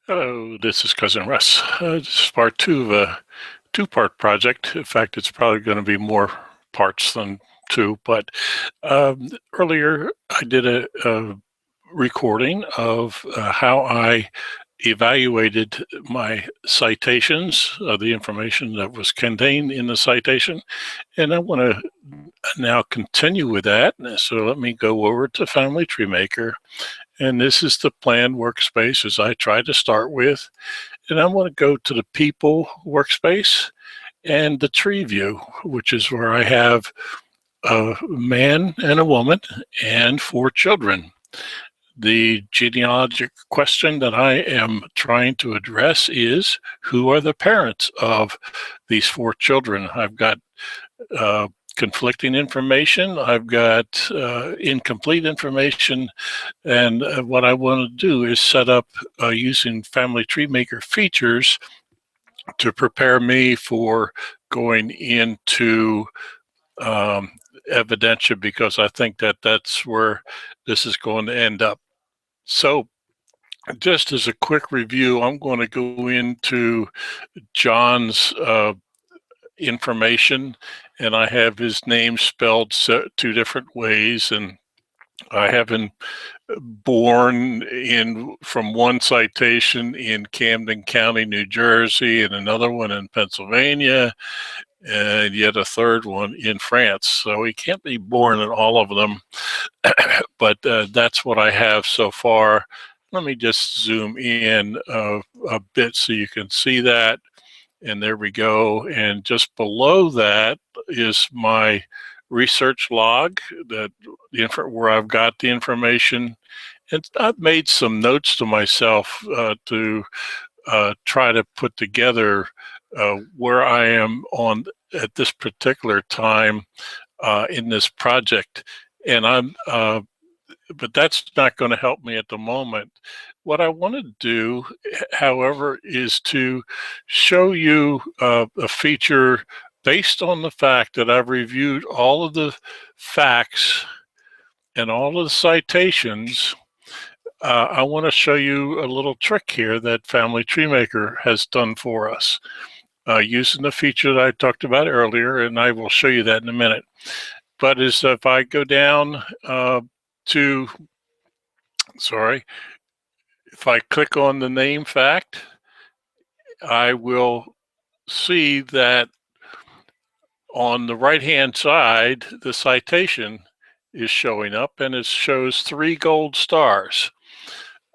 Hello, this is Cousin Russ. This is part two of a two-part project. In fact, it's probably going to be more parts than two, but earlier I did a recording of how I evaluated my citations, the information that was contained in the citation, and I want to now continue with that. So let me go over to Family Tree Maker, and this is the planned workspace as I tried to start with. And I want to go to the people workspace and the tree view, which is where I have a man and a woman and 4 children. The genealogic question that I am trying to address is, who are the parents of these 4 children? I've got conflicting information. I've got incomplete information. And what I want to do is set up using Family Tree Maker features to prepare me for going into evidentia, because I think that that's where this is going to end up. So just as a quick review, I'm going to go into John's information, and I have his name spelled 2 different ways, and I have him born from one citation in Camden County, New Jersey, and another one in Pennsylvania, and yet a third one in France. So he can't be born in all of them, but that's what I have so far. Let me just zoom in a bit so you can see that. And there we go. And just below that is my research log, where I've got the information. And I've made some notes to myself to try to put together where I am at this particular time in this project. And but that's not going to help me at the moment. What I want to do, however, is to show you a feature based on the fact that I've reviewed all of the facts and all of the citations. I want to show you a little trick here that Family Tree Maker has done for us using the feature that I talked about earlier, and I will show you that in a minute. But if I go down if I click on the name fact, I will see that on the right-hand side, the citation is showing up, and it shows 3 gold stars.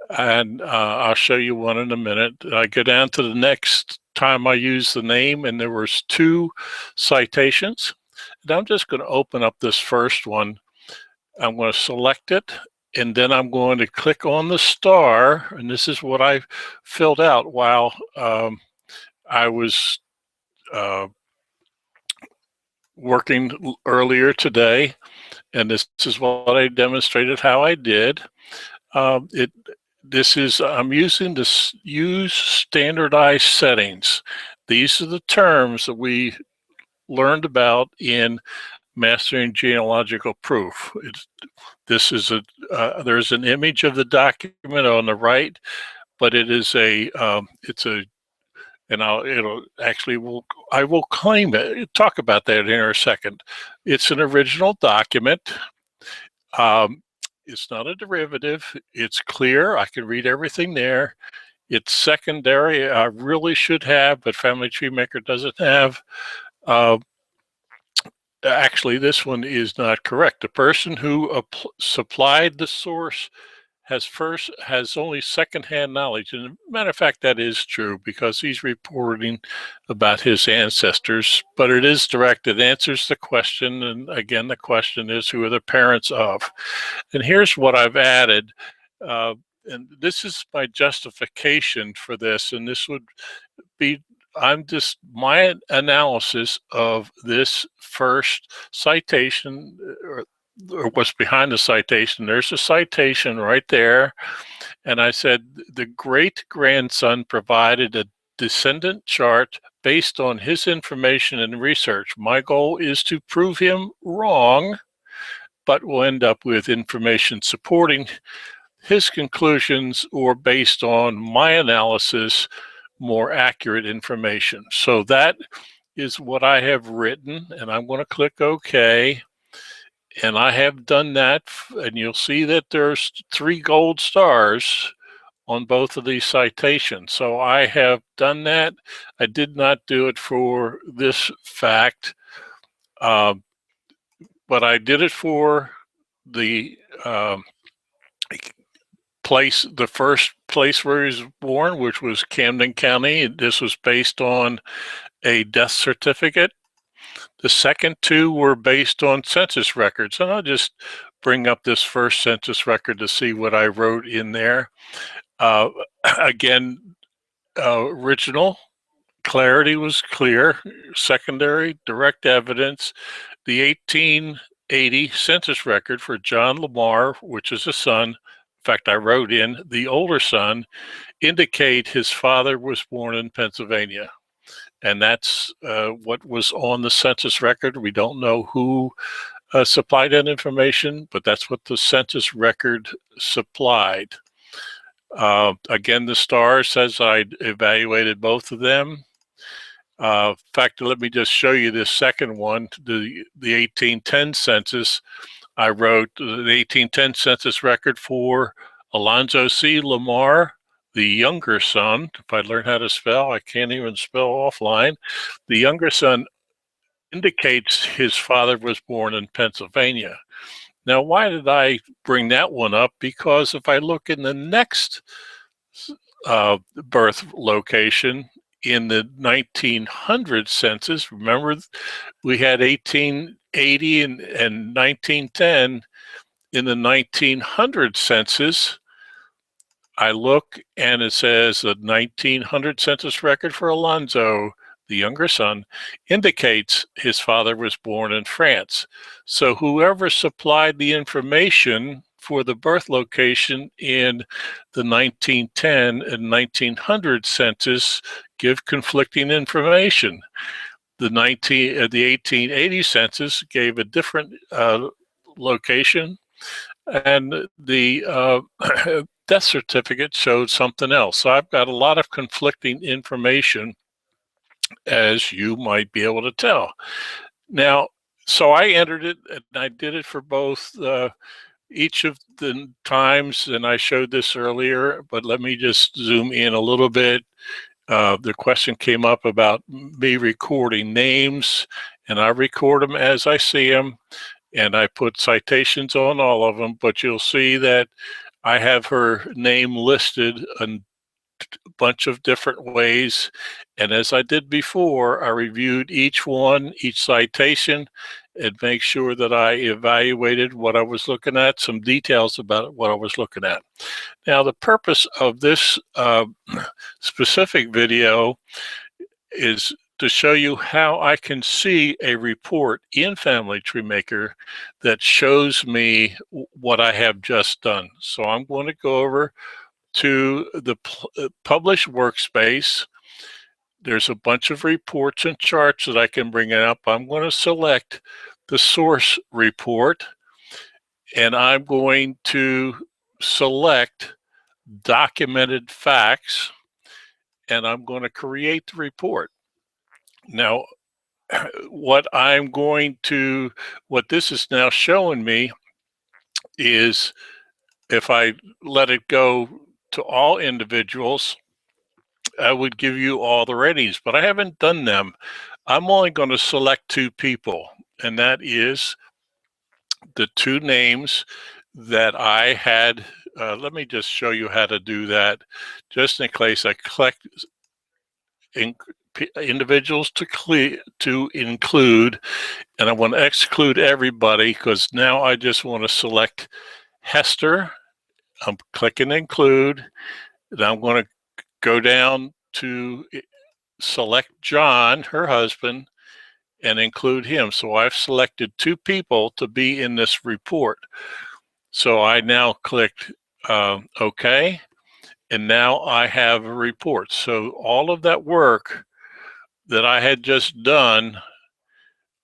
And I'll show you one in a minute. I go down to the next time I use the name, and there was 2 citations. And I'm just going to open up this first one. I'm going to select it, and then I'm going to click on the star, and this is what I filled out while I was working earlier today, and this is what I demonstrated how I did. I'm using this use standardized settings. These are the terms that we learned about in Mastering Genealogical Proof. There's an image of the document on the right, but I will claim it. Talk about that in a second. It's an original document. It's not a derivative. It's clear. I can read everything there. It's secondary. I really should have, but Family Tree Maker doesn't have. Actually, this one is not correct. The person who supplied the source has only secondhand knowledge. And matter of fact, that is true, because he's reporting about his ancestors, but it is direct. It answers the question. And again, the question is, who are the parents of? And here's what I've added. And this is my justification for this. And this would be, my analysis of this first citation, or what's behind the citation. There's a citation right there. And I said, the great-grandson provided a descendant chart based on his information and research. My goal is to prove him wrong, but we'll end up with information supporting his conclusions were based on my analysis, more accurate information. So that is what I have written, and I'm going to click OK. And I have done that, and you'll see that there's 3 gold stars on both of these citations. So I have done that. I did not do it for this fact, uh, but I did it for the the first place where he was born, which was Camden County. This was based on a death certificate. The second 2 were based on census records. And I'll just bring up this first census record to see what I wrote in there. Again, original, clarity was clear. Secondary, direct evidence. The 1880 census record for John Lamar, which is a son. In fact, I wrote in the older son, indicate his father was born in Pennsylvania. And that's what was on the census record. We don't know who supplied that information, but that's what the census record supplied. Again, the star says I evaluated both of them. In fact, let me just show you this second one, the 1810 census. I wrote the 1810 census record for Alonzo C. Lamar, the younger son. If I learn how to spell, I can't even spell offline. The younger son indicates his father was born in Pennsylvania. Now, why did I bring that one up? Because if I look in the next birth location in the 1900 census, remember we had 1880 and 1910. In the 1900 census, I look and it says the 1900 census record for Alonzo, the younger son, indicates his father was born in France. So whoever supplied the information for the birth location in the 1910 and 1900 census give conflicting information. The 1880 census gave a different location, and the death certificate showed something else. So I've got a lot of conflicting information, as you might be able to tell. Now, so I entered it, and I did it for both each of the times, and I showed this earlier, but let me just zoom in a little bit. The question came up about me recording names, and I record them as I see them, and I put citations on all of them, but you'll see that I have her name listed in a bunch of different ways. And as I did before, I reviewed each one, each citation, and make sure that I evaluated what I was looking at, some details about what I was looking at. Now, the purpose of this specific video is to show you how I can see a report in Family Tree Maker that shows me what I have just done. So I'm going to go over to the Publish workspace. There's a bunch of reports and charts that I can bring up. I'm going to select the source report, and I'm going to select documented facts, and I'm going to create the report. Now, what this is now showing me is if I let it go to all individuals, I would give you all the ratings, but I haven't done them. I'm only going to select 2 people, and that is the 2 names that I had. Let me just show you how to do that, just in case I collect individuals to include, and I want to exclude everybody because now I just want to select Hester. I'm clicking include, and I'm going to go down to select John, her husband, and include him. So I've selected 2 people to be in this report. So I now clicked OK, and now I have a report. So all of that work that I had just done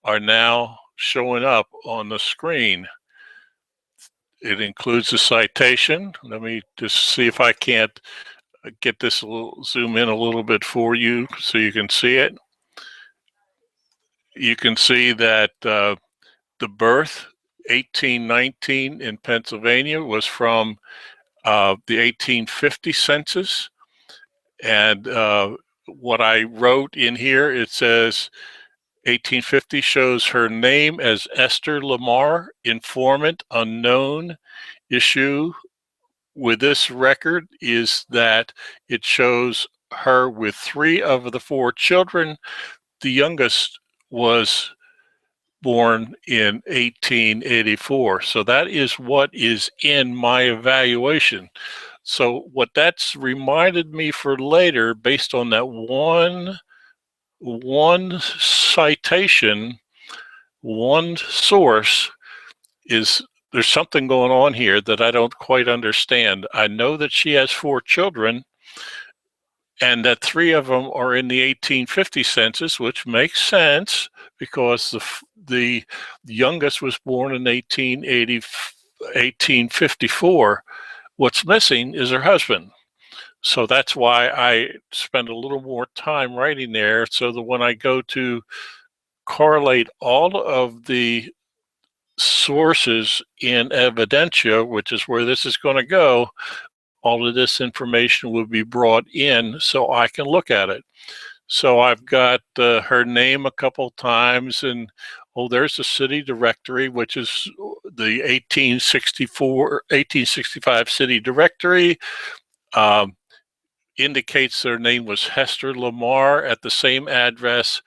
are now showing up on the screen. It includes a citation. Let me just see if I can't get this zoom in a little bit for you so you can see it. You can see that the birth, 1819 in Pennsylvania, was from the 1850 census. And what I wrote in here, it says 1850 shows her name as Esther Lamar, informant, unknown. Issue with this record is that it shows her with 3 of the 4 children. The youngest was born in 1884. So that is what is in my evaluation. So what that's reminded me for later, based on that one citation, one source, is there's something going on here that I don't quite understand. I know that she has 4 children and that 3 of them are in the 1850 census, which makes sense because the youngest was born in 1854. What's missing is her husband. So that's why I spend a little more time writing there, so that when I go to correlate all of the sources in evidentia, which is where this is going to go, all of this information will be brought in so I can look at it. So I've got her name a couple times, and there's the city directory, which is the 1865 city directory. Indicates their name was Hester Lamar at the same address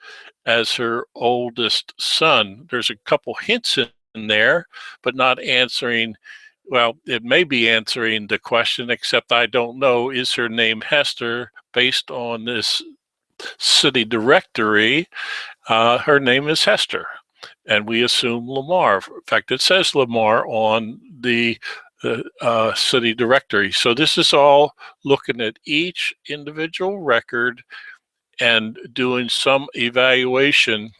as her oldest son. There's a couple hints in there, but not answering. Well, it may be answering the question, except I don't know, is her name Hester based on this city directory? Her name is Hester, and we assume Lamar. In fact, it says Lamar on the city directory. So this is all looking at each individual record and doing some evaluation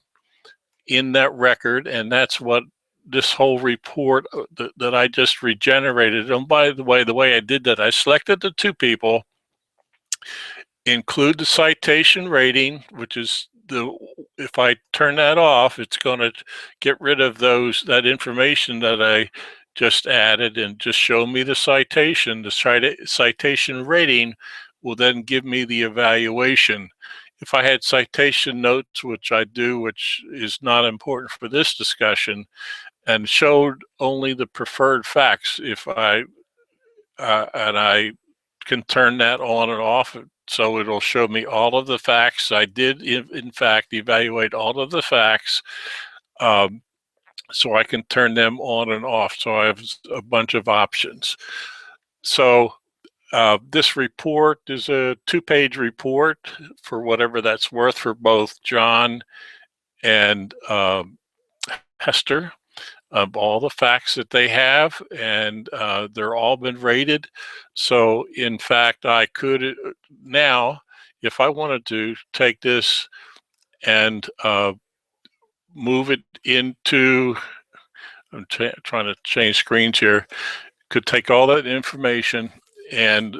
in that record, and that's what this whole report that I just regenerated. And by the way I did that, I selected the 2 people, include the citation rating, which is if I turn that off, it's going to get rid of that information that I just added and just show me the citation. The citation rating will then give me the evaluation. If I had citation notes, which I do, which is not important for this discussion, and showed only the preferred facts, if I and I can turn that on and off, so it'll show me all of the facts. I did, in fact, evaluate all of the facts, so I can turn them on and off. So I have a bunch of options. So this report is a 2-page report for whatever that's worth for both John and Hester, of all the facts that they have, and they're all been rated. So in fact, I could now, if I wanted to, take this and move it into, I'm trying to change screens here, could take all that information, and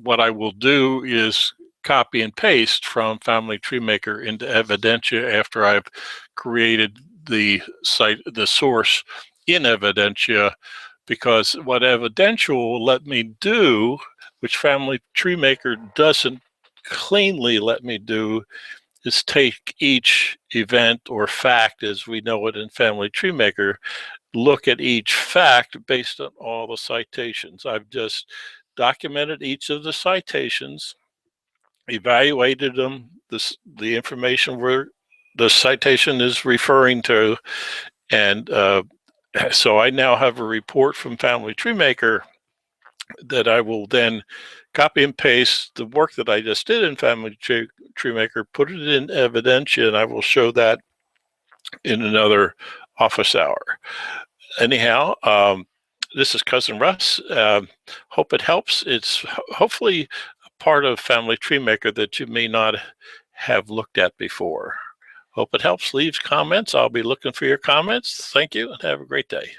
what I will do is copy and paste from Family Tree Maker into Evidentia after I've created the source in Evidentia, because what Evidentia will let me do, which Family Tree Maker doesn't cleanly let me do, is take each event or fact as we know it in Family Tree Maker, look at each fact based on all the citations. I've just documented each of the citations, evaluated them, the information where the citation is referring to, and so I now have a report from Family Tree Maker that I will then copy and paste the work that I just did in Family Tree Maker, put it in Evidentia, and I will show that in another office hour. Anyhow, this is Cousin Russ. Hope it helps. It's hopefully a part of Family Tree Maker that you may not have looked at before. Hope it helps. Leave comments. I'll be looking for your comments. Thank you and have a great day.